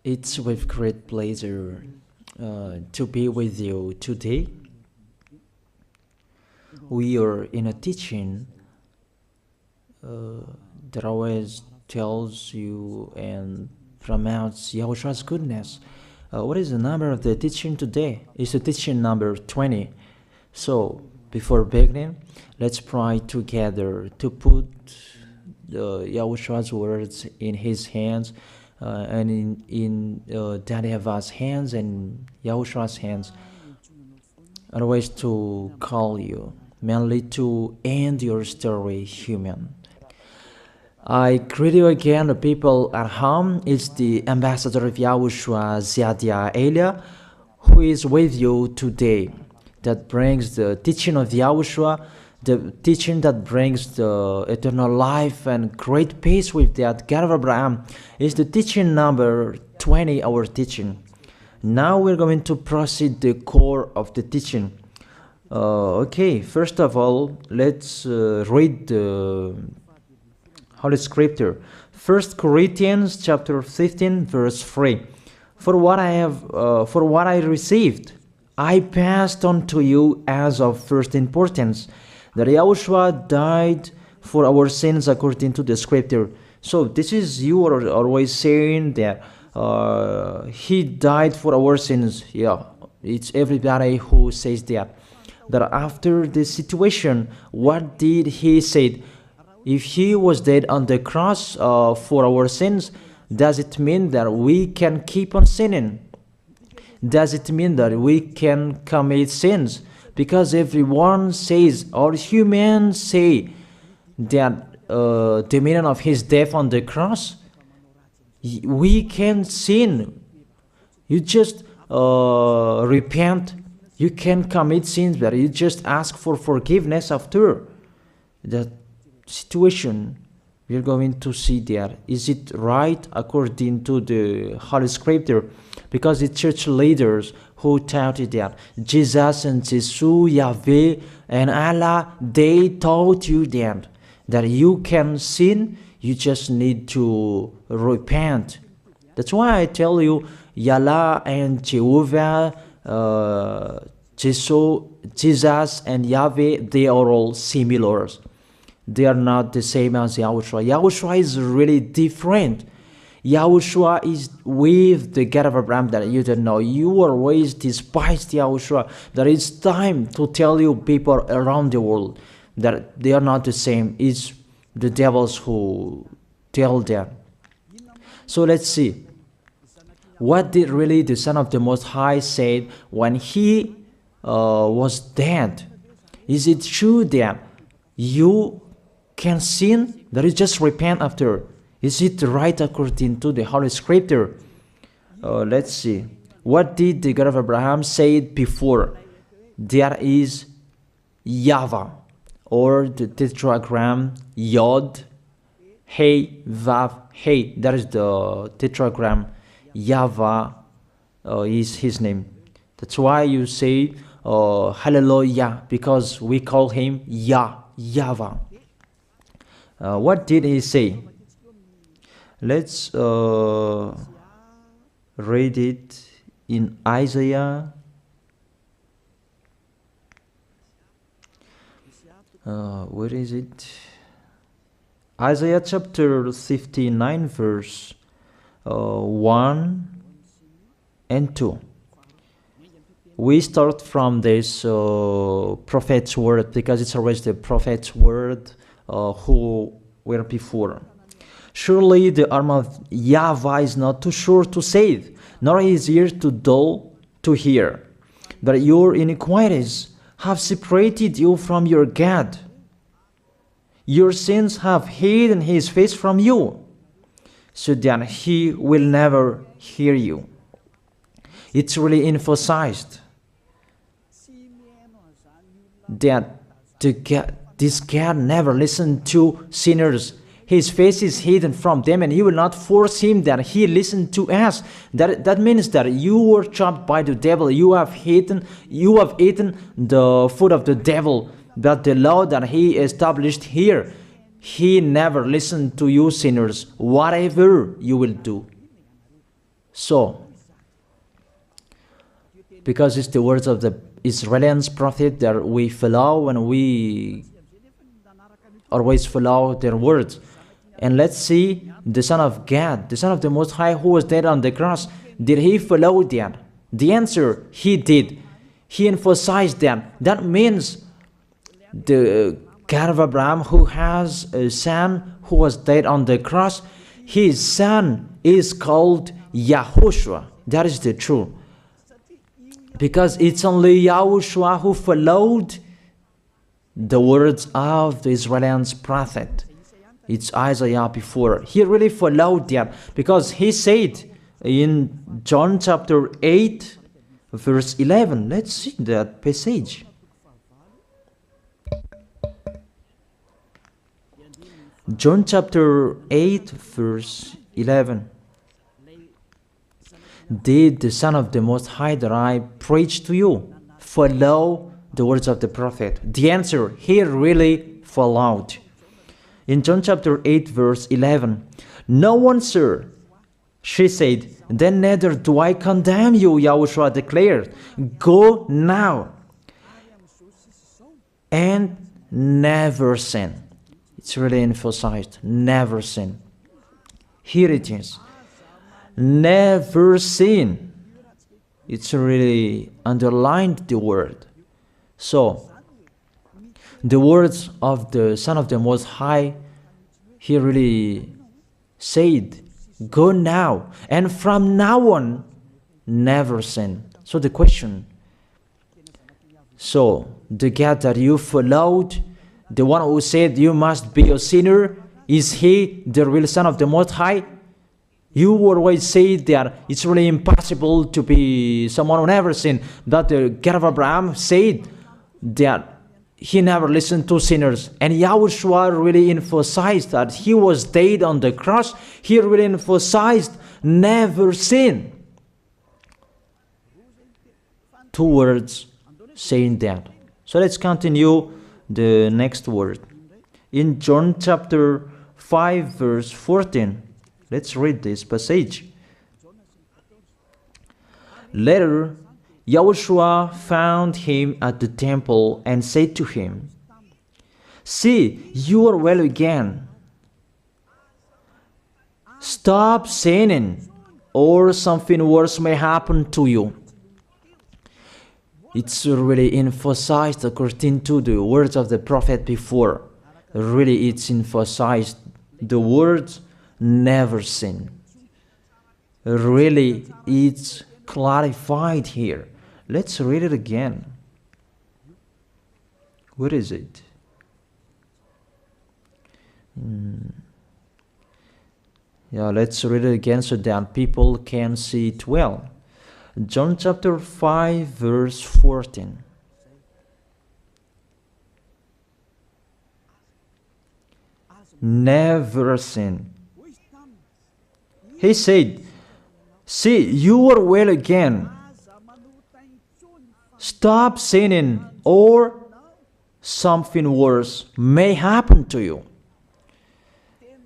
It's with great pleasure to be with you today. We are in a teaching that always tells you and promotes Yahushua's goodness. What is the number of the teaching today? It's the teaching number 20. So, before beginning, let's pray together to put Yahushua's words in his hands and in Daddy Ava's hands and Yahushua's hands. Otherwise, to call you, mainly to end your story human. I greet you again, the people at home. It's the ambassador of Yahushua, Ziadia Elia, who is with you today, that brings the teaching of Yahushua, the teaching that brings the eternal life and great peace with that God of Abraham. Is the teaching number 20, our teaching. Now we're going to proceed the core of the teaching. Okay, first of all, let's read the Holy Scripture. 1 Corinthians chapter 15, verse 3. For what I received, I passed on to you as of first importance, that Yahushua died for our sins according to the Scripture. So this is, you are always saying that he died for our sins. Yeah, it's everybody who says that. That after the situation, what did he say? If he was dead on the cross for our sins, does it mean that we can keep on sinning? Does it mean that we can commit sins? Because everyone says, or humans say, that the meaning of his death on the cross, we can sin. You just repent. You can commit sins, but you just ask for forgiveness after that situation. We're going to see there. Is it right according to the Holy Scripture? Because the church leaders who taught it that Jesus and Jesus, Yahweh and Allah, they taught you that you can sin, you just need to repent. That's why I tell you, Yahweh and Jehovah, Jesus and Yahweh, they are all similar. They are not the same as Yahushua. Yahushua is really different. Yahushua is with the God of Abraham that you don't know. You always despised Yahushua. That it's time to tell you people around the world that they are not the same. It's the devils who tell them. So let's see. What did really the Son of the Most High say when he was dead? Is it true that you can sin? That is just repent after. Is it right according to the Holy Scripture? Let's see. What did the God of Abraham say before? There is YAHVAH, or the tetragram Yod, Hey, Vav, Hey. That is the tetragram. YAHVAH is his name. That's why you say Hallelujah, because we call him YAHVAH. What did he say? Let's read it in Isaiah. Where is it? Isaiah chapter 59, verse 1 and 2. We start from this prophet's word, because it's always the prophet's word who were before. Surely the arm of YAHVAH is not too short to save, nor his ear too dull to hear. But your iniquities have separated you from your God. Your sins have hidden his face from you, so that he will never hear you. It's really emphasized that this God never listened to sinners. His face is hidden from them, and he will not force him that he listen to us. That means that you were trapped by the devil. You have eaten the food of the devil. But the law that he established here, he never listened to you sinners, whatever you will do. So, because it's the words of the Israelians prophet that we follow, and we always follow their words. And let's see the Son of God, the Son of the Most High, who was dead on the cross. Did he follow that? The answer, he did. He emphasized that. That means the God of Abraham, who has a son who was dead on the cross, his son is called YAHOSHUAH. That is the truth. Because it's only YAHOSHUAH who followed the words of the Israelians prophet. It's Isaiah before. He really followed that, because he said in John chapter 8, verse 11. Let's see that passage. John chapter 8, verse 11. Did the Son of the Most High that I preach to you follow the words of the prophet? The answer, he really followed. In John chapter 8, verse 11, no one, sir, she said, then neither do I condemn you, YAHOSHUAH declared. Go now and never sin. It's really emphasized, never sin. Here it is. Never sin. It's really underlined the word. So, the words of the Son of the Most High, he really said, go now, and from now on, never sin. So the question, so the God that you followed, the one who said you must be a sinner, is he the real Son of the Most High? You always say that it's really impossible to be someone who never sinned. That the God of Abraham said that he never listened to sinners. And YAHOSHUAH really emphasized that he was dead on the cross. He really emphasized never sin. Two words saying that. So let's continue the next word. In John chapter 5, verse 14. Let's read this passage. Later, YAHOSHUAH found him at the temple and said to him, see, you are well again. Stop sinning, or something worse may happen to you. It's really emphasized according to the words of the prophet before. Really, it's emphasized the words never sin. Really, it's clarified here. Let's read it again. What is it? Yeah, let's read it again so that people can see it well. John chapter 5, verse 14. Never sin. He said, see, you are well again. Stop sinning, or something worse may happen to you.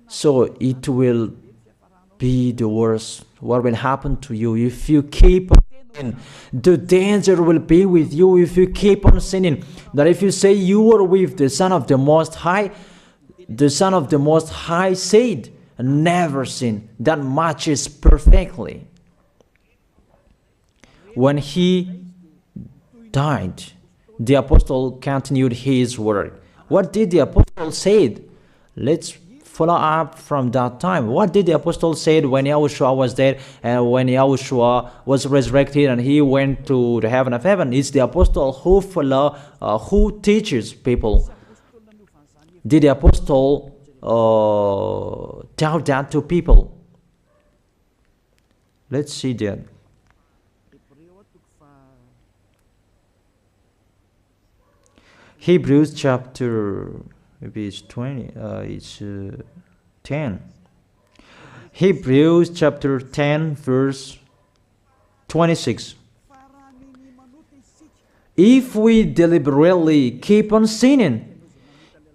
So it will be the worst. What will happen to you if you keep on sinning? The danger will be with you if you keep on sinning. That if you say you are with the Son of the Most High, the Son of the Most High said, never sin. That matches perfectly. When he died, the apostle continued his work. What did the apostle say? Let's follow up from that time. What did the apostle say when YAHOSHUAH was dead and when YAHOSHUAH was resurrected and he went to the heaven of heaven? It's the apostle who teaches people. Did the apostle tell that to people? Let's see that. Hebrews chapter, maybe it's 20, it's 10. Hebrews chapter 10, verse 26. If we deliberately keep on sinning,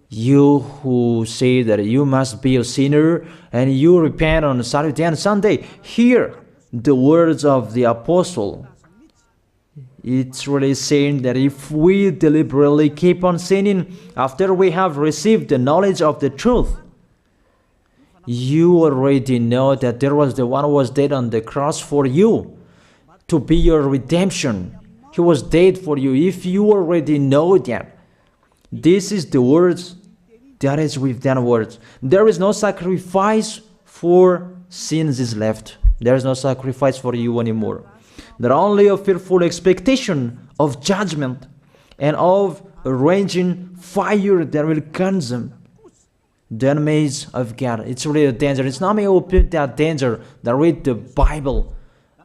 you who say that you must be a sinner and you repent on Saturday and Sunday, here the words of the apostle. It's really saying that if we deliberately keep on sinning after we have received the knowledge of the truth, you already know that there was the one who was dead on the cross for you to be your redemption. He was dead for you. If you already know that, this is the words that is within words. There is no sacrifice for sins is left. There is no sacrifice for you anymore. There are only a fearful expectation of judgment and of a raging fire that will consume the enemies of God. It's really a danger. It's not me who put that danger that read the Bible.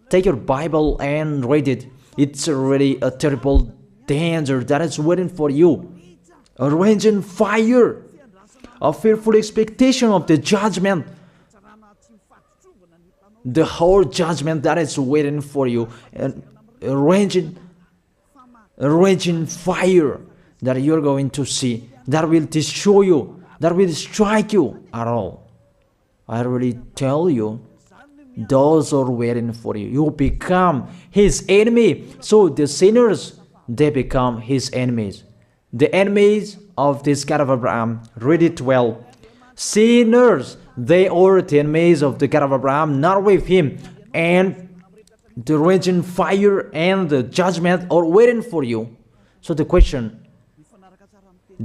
Take your Bible and read it. It's really a terrible danger that is waiting for you. A raging fire, a fearful expectation of the judgment. The whole judgment that is waiting for you, and a raging fire that you're going to see, that will destroy you, that will strike you at all. I really tell you, those are waiting for you. You become his enemy. So the sinners, they become his enemies. The enemies of this God of Abraham. Read it well. Sinners, they are the enemies of the God of Abraham, not with him. And the raging fire and the judgment are waiting for you. So the question,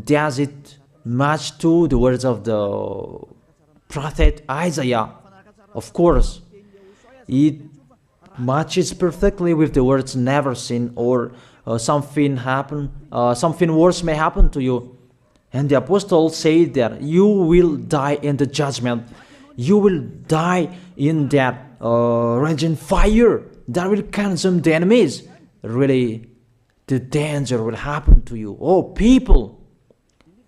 does it match to the words of the prophet Isaiah? Of course. It matches perfectly with the words never sin, or something worse may happen to you. And the apostle said that you will die in the judgment. You will die in that raging fire that will consume the enemies. Really, the danger will happen to you. Oh, people,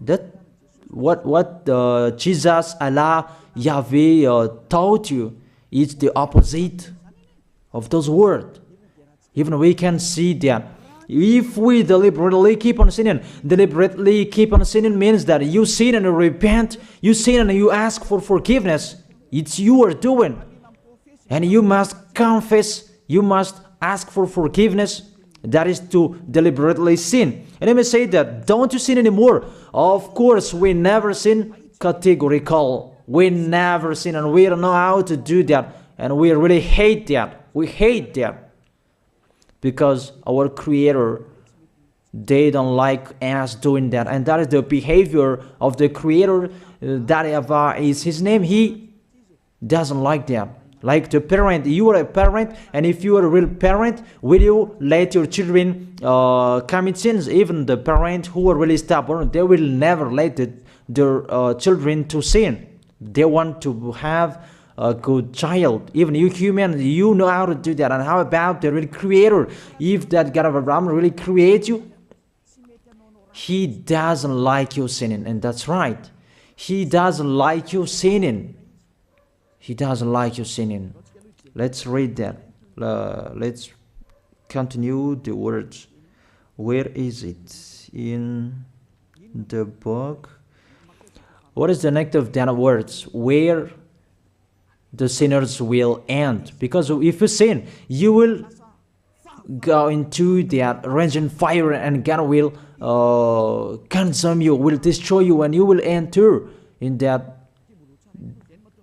that what Jesus, Allah, Yahweh taught you is the opposite of those words. Even we can see that if we deliberately keep on sinning means that you sin and you repent, you sin and you ask for forgiveness. It's you are doing. And you must confess, you must ask for forgiveness. That is to deliberately sin. And I may say that, don't you sin anymore? Of course, we never sin. Categorical. We never sin, and we don't know how to do that. And we really hate that. We hate that. Because our Creator, they don't like us doing that. And that is the behavior of the Creator. That YAHVAH is his name. He doesn't like that. Like the parent, you are a parent, and if you are a real parent, will you let your children commit sins? Even the parent who are really stubborn, they will never let their children to sin. They want to have a good child. Even you human, you know how to do that. And how about the real Creator? If that God of Abraham really creates you, he doesn't like you sinning. And that's right. He doesn't like you sinning. He doesn't like you sinning. Let's read that. Let's continue the words. Where is it? In the book. What is the next of that words? Where the sinners will end. Because if you sin, you will go into that raging fire, and God will consume you, will destroy you, and you will enter in that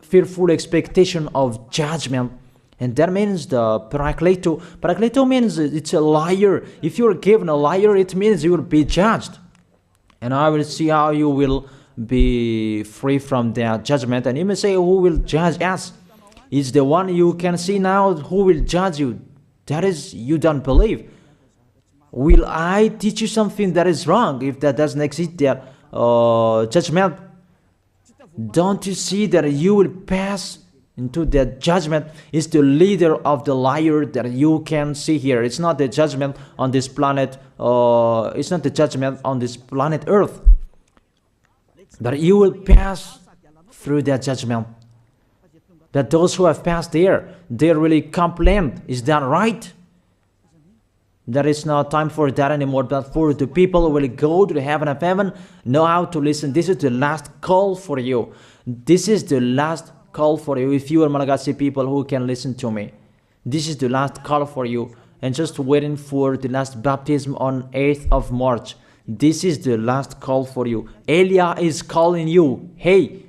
fearful expectation of judgment. And that means the parakleto. Parakleto means it's a liar. If you're given a liar, it means you will be judged. And I will see how you will be free from that judgment. And you may say, who will judge us? It's the one you can see now who will judge you. That is, you don't believe. Will I teach you something that is wrong if that doesn't exist, that judgment? Don't you see that you will pass into that judgment? It's the leader of the liar that you can see here. It's not the judgment on this planet. It's not the judgment on this planet Earth. That you will pass through that judgment. That those who have passed there, they really complain. Is that right? There is no time for that anymore. But for the people who will go to the heaven of heaven, know how to listen. This is the last call for you. This is the last call for you. If you are Malagasy people who can listen to me, This is the last call for you. And just waiting for the last baptism on 8th of March. This is the last call for you. Elijah is calling you. Hey,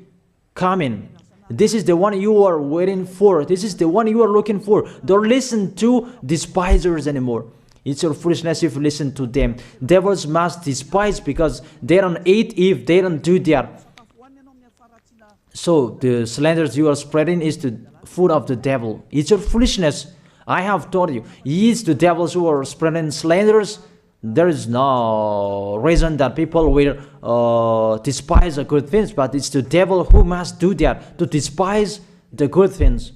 come in. This is the one you are waiting for. This is the one you are looking for. Don't listen to despisers anymore. It's your foolishness if you listen to them. Devils must despise because they don't eat if they don't do that. So the slanders you are spreading is the food of the devil. It's your foolishness. I have told you. It's the devils who are spreading slanders. There is no reason that people will despise the good things, but it's the devil who must do that, to despise the good things.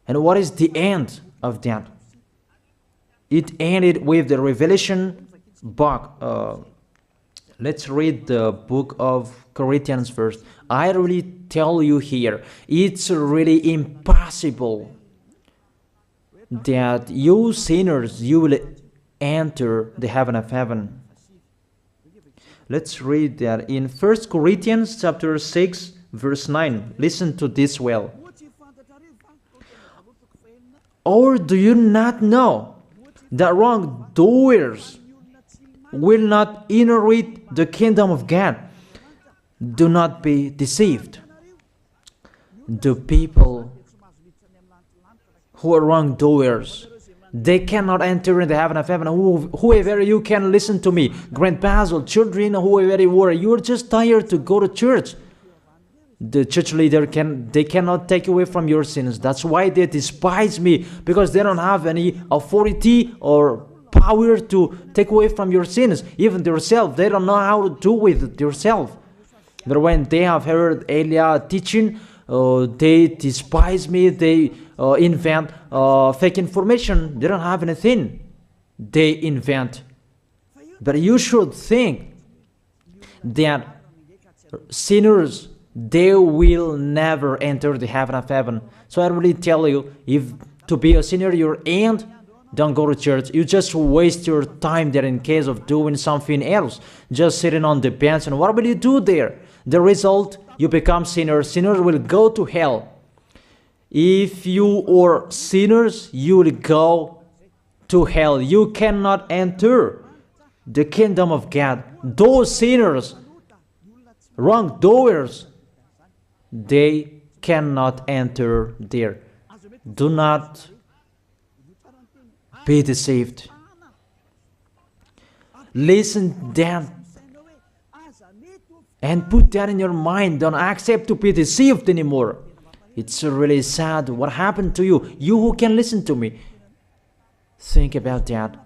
And what is the end of that? It ended with the Revelation book. Let's read the book of Corinthians first. I really tell you here, it's really impossible that you sinners, you will enter the heaven of heaven. Let's read that in 1 Corinthians chapter 6 verse 9. Listen to this well. Or do you not know that wrongdoers will not inherit the kingdom of God? Do not be deceived. The people who are wrongdoers, they cannot enter in the heaven of heaven. Whoever you can listen to me, grandpas or children, whoever you are, you're just tired to go to church. The church leader they cannot take away from your sins. That's why they despise me, because they don't have any authority or power to take away from your sins. Even themselves, they don't know how to do with themselves. But when they have heard Elijah teaching, they despise me. They invent fake information. They don't have anything. They invent. But you should think that sinners, they will never enter the heaven of heaven. So I really tell you, if to be a sinner you end, don't go to church. You just waste your time there in case of doing something else. Just sitting on the bench, and what will you do there? The result, you become sinners. Sinners will go to hell. If you are sinners, you will go to hell. You cannot enter the kingdom of God. Those sinners, wrongdoers, they cannot enter there. Do not be deceived. Listen then and put that in your mind. Don't accept to be deceived anymore. It's really sad what happened to you. You who can listen to me, think about that.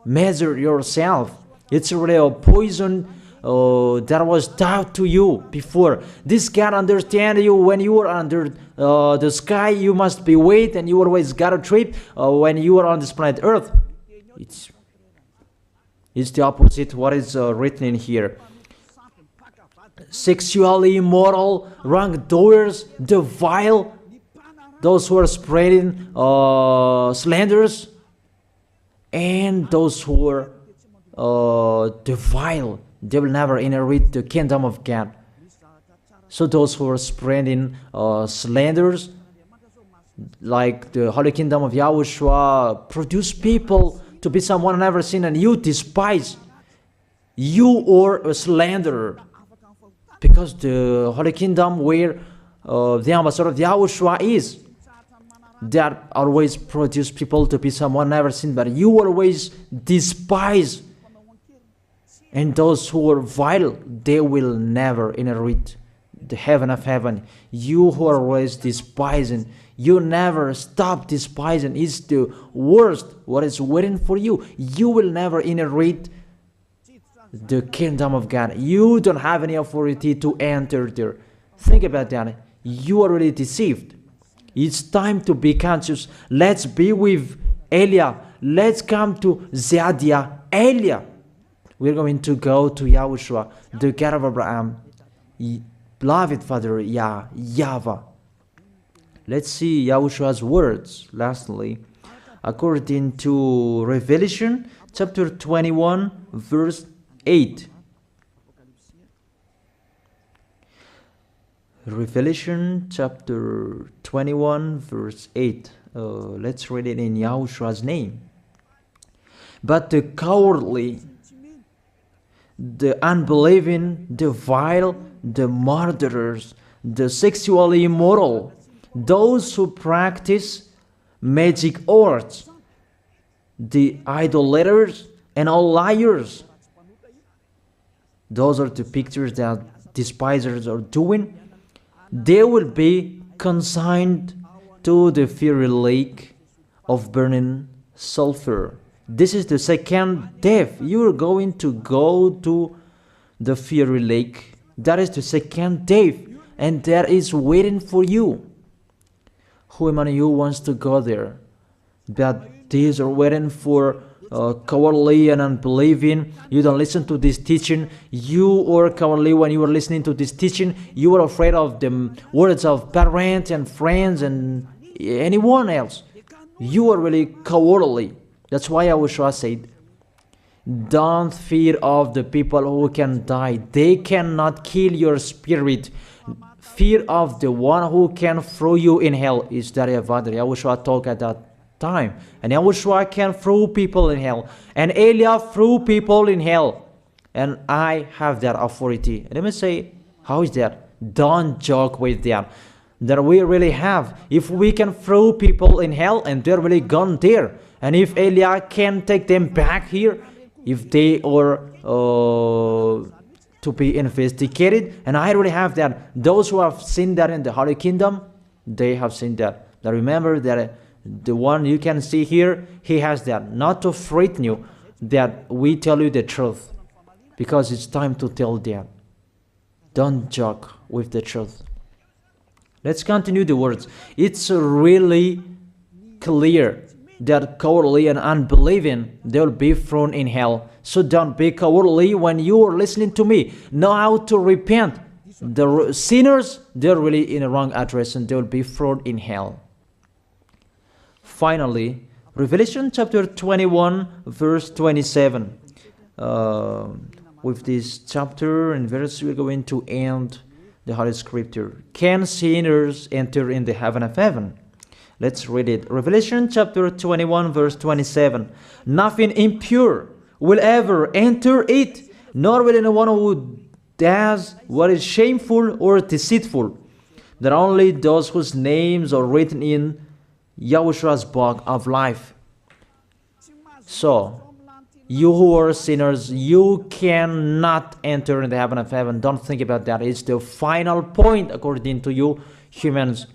Measure yourself. It's really a poison that was taught to you before. This God understand you when you are under the sky. You must be wait, and you always got a trip when you are on this planet Earth. It's the opposite what is written in here. Sexually immoral, wrongdoers, the vile, those who are spreading slanders, and those who are the vile, they will never inherit the kingdom of God. So those who are spreading slanders, like the Holy Kingdom of YAHOSHUAH, produce people to be someone never seen, and you despise. You are a slanderer. Because the Holy Kingdom where the ambassador of YAHOSHUAH is, that always produce people to be someone never seen, but you always despise. And those who are vile, they will never inherit the heaven of heaven. You who are always despising, you never stop despising. It's the worst what is waiting for you. You will never inherit the kingdom of God. You don't have any authority to enter there. Think about that. You are already deceived. It's time to be conscious. Let's be with Elijah. Let's come to Zadiah. Elijah. We're going to go to YAHOSHUAH, the God of Abraham, beloved Father YAHVAH. Let's see YAHOSHUAH's words. Lastly, according to Revelation chapter 21, verse 8. Revelation chapter 21 verse 8. Let's read it in Yahoshua's name. But the cowardly, the unbelieving, the vile, the murderers, the sexually immoral, those who practice magic arts, the idolaters, and all liars. Those are the pictures that despisers are doing. They will be consigned to the fiery lake of burning sulfur. This is the second death. You are going to go to the fiery lake. That is the second death, and that is waiting for you. Who among you wants to go there? But these are waiting for cowardly and unbelieving. You don't listen to this teaching. You are cowardly when you are listening to this teaching. You are afraid of the words of parents and friends and anyone else. You are really cowardly. That's why YAHOSHUAH said, don't fear of the people who can die. They cannot kill your spirit. Fear of the one who can throw you in hell. Is that YAHVAH? YAHOSHUAH talked at that time. And YAHOSHUAH can throw people in hell. And Eliah threw people in hell. And I have that authority. Let me say, how is that? Don't joke with that. That we really have. If we can throw people in hell and they're really gone there. And if Eliah can take them back here, if they are to be investigated, and I really have that. Those who have seen that in the Holy Kingdom, they have seen that. Now remember that the one you can see here, he has that. Not to frighten you, that we tell you the truth, because it's time to tell that. Don't joke with the truth. Let's continue the words. It's really clear that cowardly and unbelieving, they'll be thrown in hell. So don't be cowardly when you are listening to me. Know how to repent. The sinners, they're really in the wrong address and they'll be thrown in hell. Finally, Revelation chapter 21 verse 27. With this chapter and verse, we're going to end the Holy Scripture. Can sinners enter in the heaven of heaven? Let's read it. Revelation chapter 21 verse 27. Nothing impure will ever enter it, nor will anyone who does what is shameful or deceitful, that only those whose names are written in YAHOSHUAH's book of life. So, you who are sinners, you cannot enter in the heaven of heaven. Don't think about that. It's the final point according to you humans.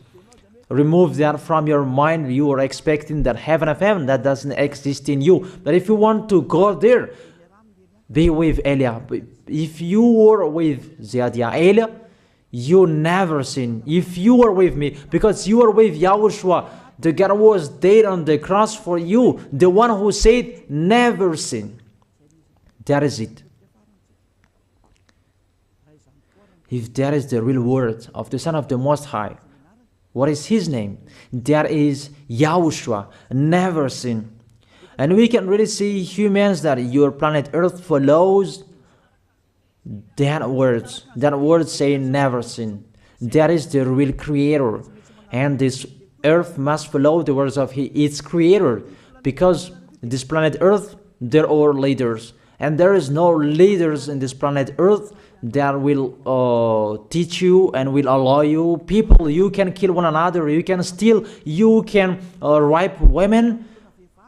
Remove that from your mind. You are expecting that heaven of heaven that doesn't exist in you. But if you want to go there, be with Eliah. If you were with Eliah, you never sin. If you are with me, because you are with YAHOSHUAH, the God was dead on the cross for you, the one who said never sin. That is it. If that is the real word of the Son of the Most High, what is his name? That is YAHOSHUAH, never sin. And we can really see humans that your planet Earth follows that word saying never sin. That is the real creator. And this Earth must follow the words of its creator, because this planet Earth, there are leaders. And there is no leaders in this planet Earth that will teach you and will allow you. People, you can kill one another, you can steal, you can rape women,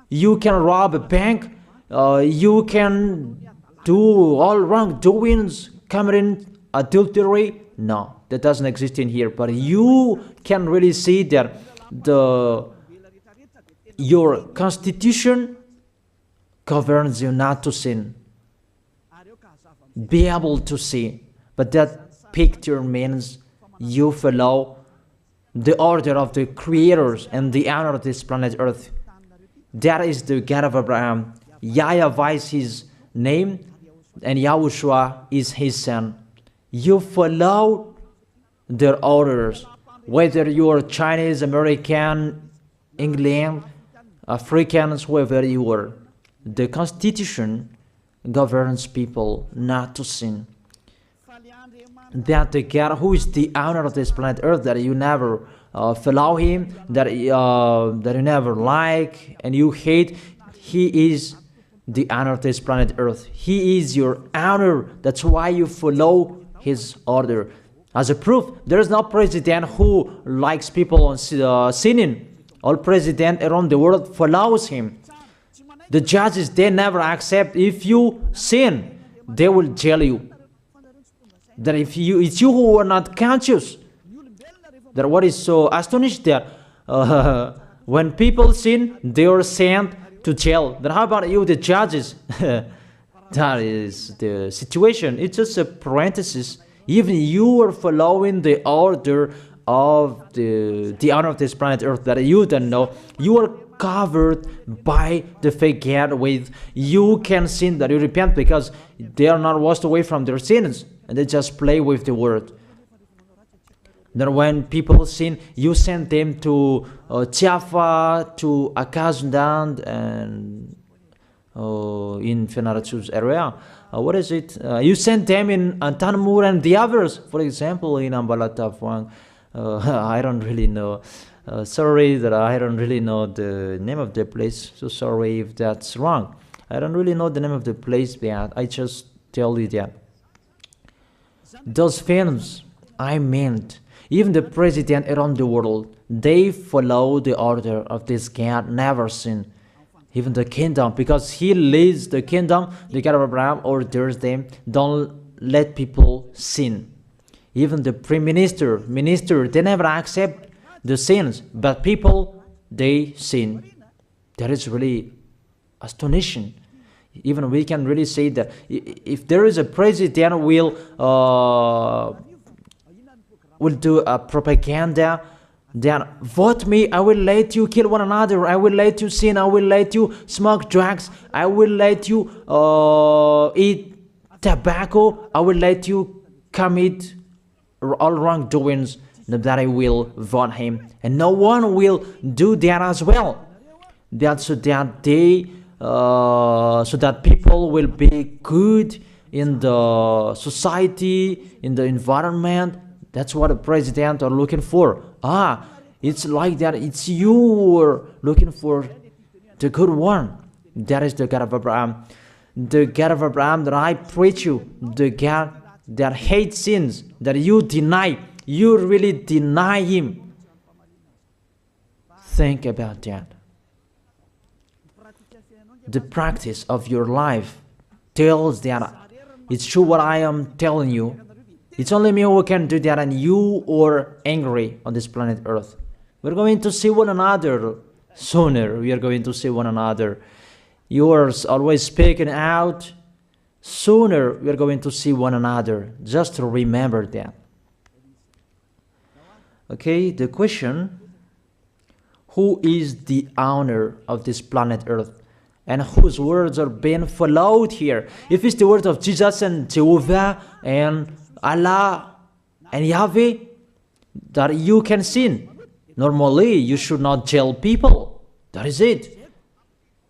you can rob a bank, you can do all wrongdoings, committing adultery. No, that doesn't exist in here. But you can really see that your constitution governs you not to sin. Be able to see. But that picture means you follow the order of the creators and the honor of this planet Earth. That is the God of Abraham. YAHVAH is his name, and YAHOSHUAH is his son. You follow their orders, whether you are Chinese, American, England, Africans, whoever you are. The Constitution governs people not to sin. that the God who is the owner of this planet Earth, that you never follow him, that you never like and you hate, he is the owner of this planet Earth. He is your owner. That's why you follow his order. As a proof, there is no president who likes people on sinning. All president around the world follows him. The judges, they never accept if you sin, they will jail you. That if it's you who are not conscious. That what is so astonished that when people sin, they are sent to jail. Then how about you, the judges? That is the situation. It's just a parenthesis. Even you are following the order of the owner of this planet Earth that you don't know. You are covered by the fake God with you can sin, that you repent, because they are not washed away from their sins and they just play with the word. Then when people sin, you send them to Java, to Akazandand, and in Fenarachu's area. What is it? You send them in Tanmur and the others. For example, in Ambalatafuang. I don't really know. Sorry that I don't really know the name of the place. So sorry if that's wrong. I don't really know the name of the place, but I just tell you that. Those films, I meant, even the president around the world, they follow the order of this God, never sin. Even the kingdom, because he leads the kingdom, the God of Abraham orders them, don't let people sin. Even the prime minister, they never accept the sins, but people, they sin. That is really astonishing. Even we can really say that if there is a president will do a propaganda, then vote me, I will let you kill one another, I will let you sin, I will let you smoke drugs, I will let you eat tobacco, I will let you commit all wrongdoings, that I will vote him. And no one will do that as well. That's so that they so that people will be good in the society, in the environment. That's what the president are looking for. It's like that. It's you who are looking for the good one. That is the God of Abraham. The God of Abraham that I preach you. The God that hates sins, that you deny. You really deny him. Think about that. The practice of your life tells that it's true what I am telling you. It's only me who can do that, and you are angry on this planet Earth. We're going to see one another sooner. We are going to see one another. You are always speaking out. Sooner we are going to see one another. Just remember that. Okay, the question: who is the owner of this planet Earth? And whose words are being followed here? If it's the words of Jesus and Jehovah and Allah and Yahweh, that you can sin. Normally, you should not jail people. That is it.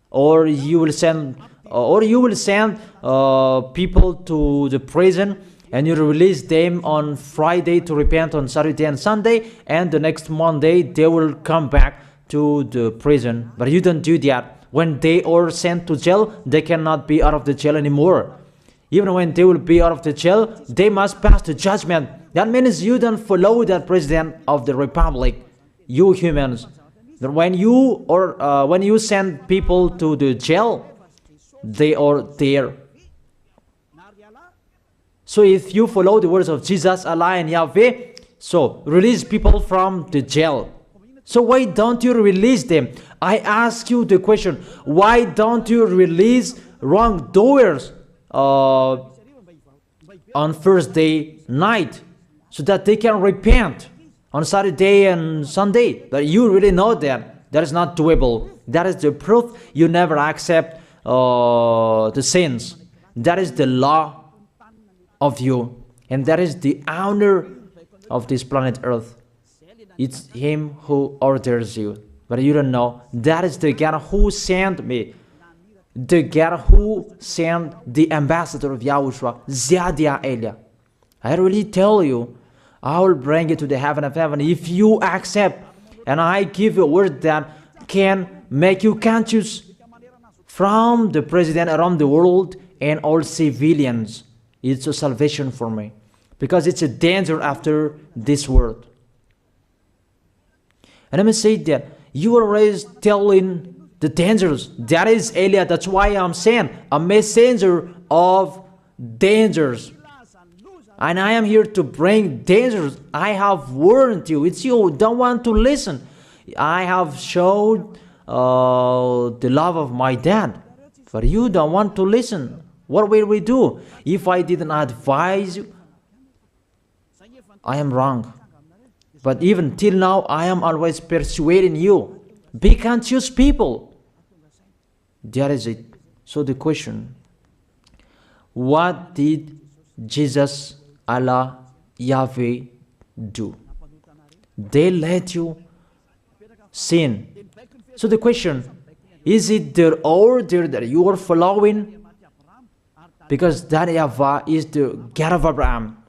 Or you will send, people to the prison, and you release them on Friday to repent on Saturday and Sunday, and the next Monday they will come back to the prison. But you don't do that. When they are sent to jail, they cannot be out of the jail anymore. Even when they will be out of the jail, they must pass the judgment. That means you don't follow the president of the republic, you humans. That when you send people to the jail, they are there. So if you follow the words of Jesus, Allah and Yahweh, so release people from the jail. So why don't you release them? I ask you the question, why don't you release wrongdoers on Thursday night so that they can repent on Saturday and Sunday? But you really know that is not doable. That is the proof you never accept the sins. That is the law of you, and that is the owner of this planet Earth. It's him who orders you, but you don't know. That is the God who sent me, the God who sent the ambassador of Yahushua, Ziadia Elia. I really tell you, I will bring you to the heaven of heaven if you accept, and I give you a word that can make you conscious from the president around the world and all civilians. It's a salvation for me, because it's a danger after this world. And let me say that you are always telling the dangers. That is Eliah. That's why I'm saying a messenger of dangers. And I am here to bring dangers. I have warned you. It's you who don't want to listen. I have showed the love of my dad, but you don't want to listen. What will we do? If I didn't advise you, I am wrong. But even till now, I am always persuading you. Be conscious, people. That is it. So the question, what did Jesus, Allah, Yahweh do? They let you sin. So the question, is it their order that you are following? Because that YAHVAH is the God of Abraham,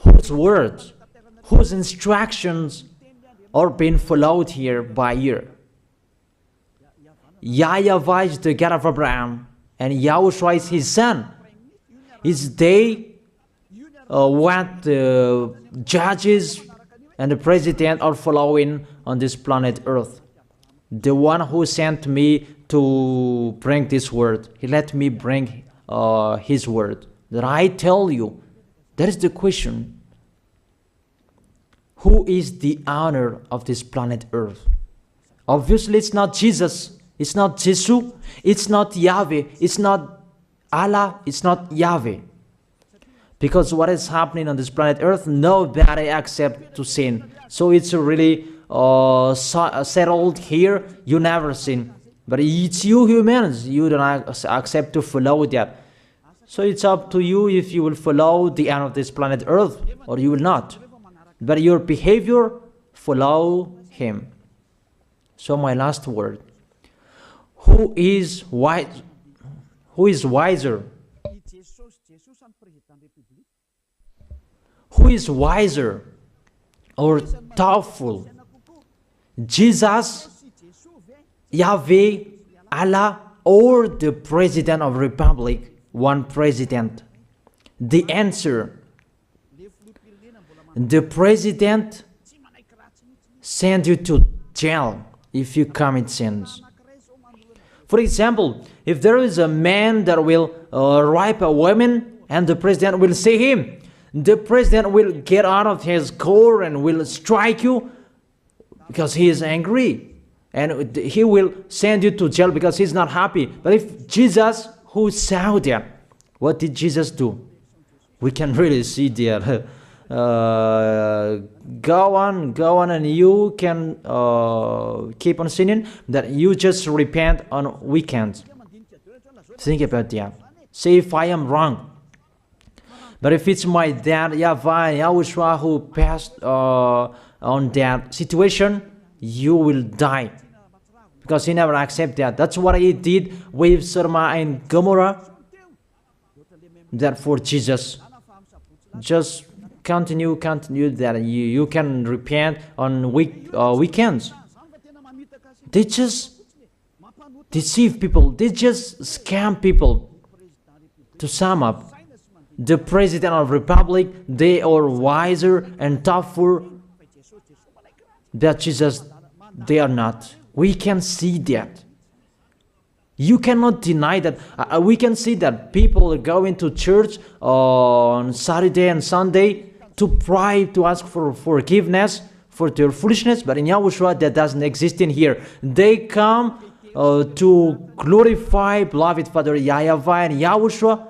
whose words, whose instructions are being followed here by year. YAHVAH is the God of Abraham, and YAHOSHUAH is his son. Is they what the judges and the president are following on this planet Earth. The one who sent me to bring this word, he let me bring his word. That I tell you, that is the question. Who is the owner of this planet Earth? Obviously, it's not Jesus. It's not Jesus. It's not Yahweh. It's not Allah. It's not Yahweh. Because what is happening on this planet Earth, nobody accepts to sin. So it's really settled here. You never sin. But it's you humans. You don't accept to follow that. So it's up to you if you will follow the end of this planet Earth or you will not. But your behavior, follow him. So my last word. Who is wise? Who is wiser? Who is wiser or thoughtful? Jesus, Yahweh, Allah, or the President of Republic? One president. The answer, the president send you to jail if you commit sins. For example, if there is a man that will rape a woman and the president will see him, the president will get out of his car and will strike you because he is angry. And he will send you to jail because he's not happy. But if Jesus, who saw that, what did Jesus do? We can really see that. Go on, and you can keep on sinning, that you just repent on weekends. Think about that. Say if I am wrong. But if it's my dad, YAHVAH and YAHOSHUAH, who passed on that situation, you will die. Because he never accepted that. That's what he did with Sodom and Gomorrah. That for Jesus, just continue that you can repent on weekends. They just deceive people. They just scam people. To sum up, the President of Republic, they are wiser and tougher than Jesus. They are not. We can see that. You cannot deny that. We can see that people are going to church on Saturday and Sunday to pray, to ask for forgiveness for their foolishness. But in YAHOSHUAH, that doesn't exist in here. They come to glorify beloved Father YAHVAH and YAHOSHUAH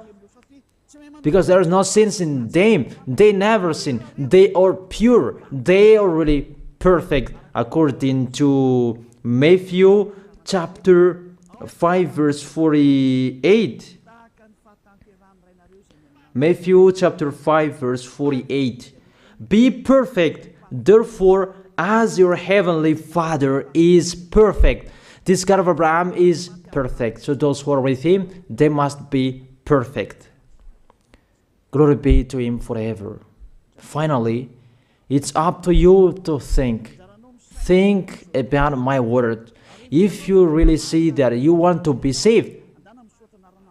because there is no sins in them. They never sin. They are pure. They are really perfect according to Matthew chapter 5 verse 48. Matthew chapter 5 verse 48. Be perfect, therefore, as your heavenly Father is perfect. This God of Abraham is perfect. So those who are with him, they must be perfect. Glory be to Him forever. Finally, it's up to you to think. Think about my word. If you really see that you want to be saved,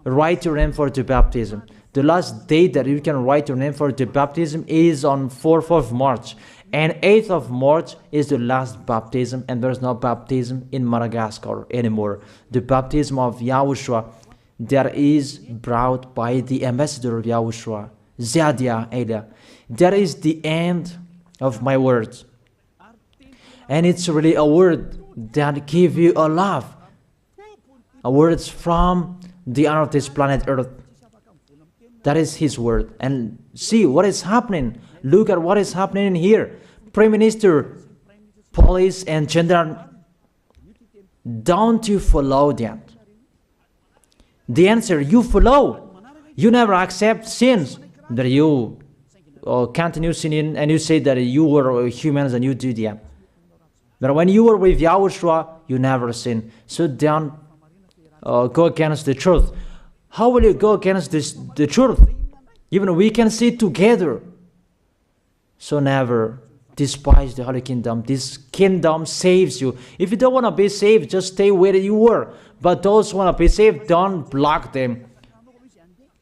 write your name for the baptism. The last date that you can write your name for the baptism is on 4th of March. And 8th of March is the last baptism, and there's no baptism in Madagascar anymore. The baptism of YAHOSHUAH that is brought by the ambassador of YAHOSHUAH, Zadia Ada. That is the end of my words. And it's really a word that gives you a love. A word from the honor of this planet Earth. That is His word. And see what is happening. Look at what is happening in here. Prime Minister, police and gendarme, don't you follow that? The answer, you follow. You never accept sins. That you continue sinning and you say that you were humans and you do that. But when you were with YAHOSHUAH, you never sin. So don't go against the truth. How will you go against the truth? Even we can see together. So never despise the Holy Kingdom. This kingdom saves you. If you don't want to be saved, just stay where you were. But those who want to be saved, don't block them.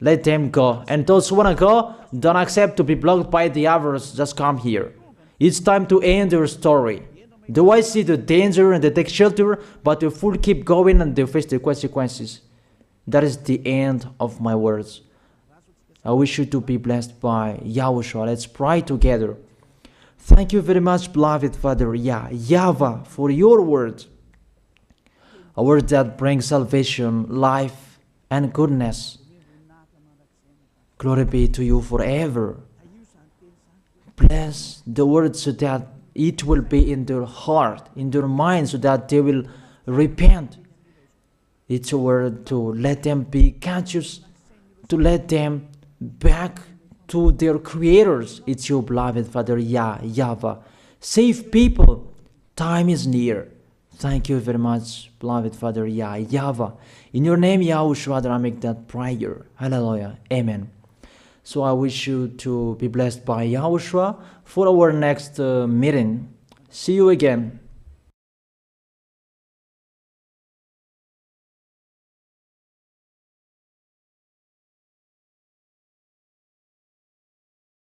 Let them go. And those who want to go, don't accept to be blocked by the others. Just come here. It's time to end your story. Do I see the danger and they take shelter, but the fool keep going and they face the consequences? That is the end of my words. I wish you to be blessed by YAHOSHUAH. Let's pray together. Thank you very much, beloved Father YAHVAH, for your word. A word that brings salvation, life, and goodness. Glory be to you forever. Bless the word so that it will be in their heart, in their mind, so that they will repent. It's a word to let them be conscious, to let them back to their creators. It's your beloved Father YAHVAH. Save people. Time is near. Thank you very much, beloved Father YAHVAH. In your name, YAHOSHUAH, that I make that prayer. Hallelujah. Amen. So I wish you to be blessed by YAHOSHUAH for our next meeting. See you again.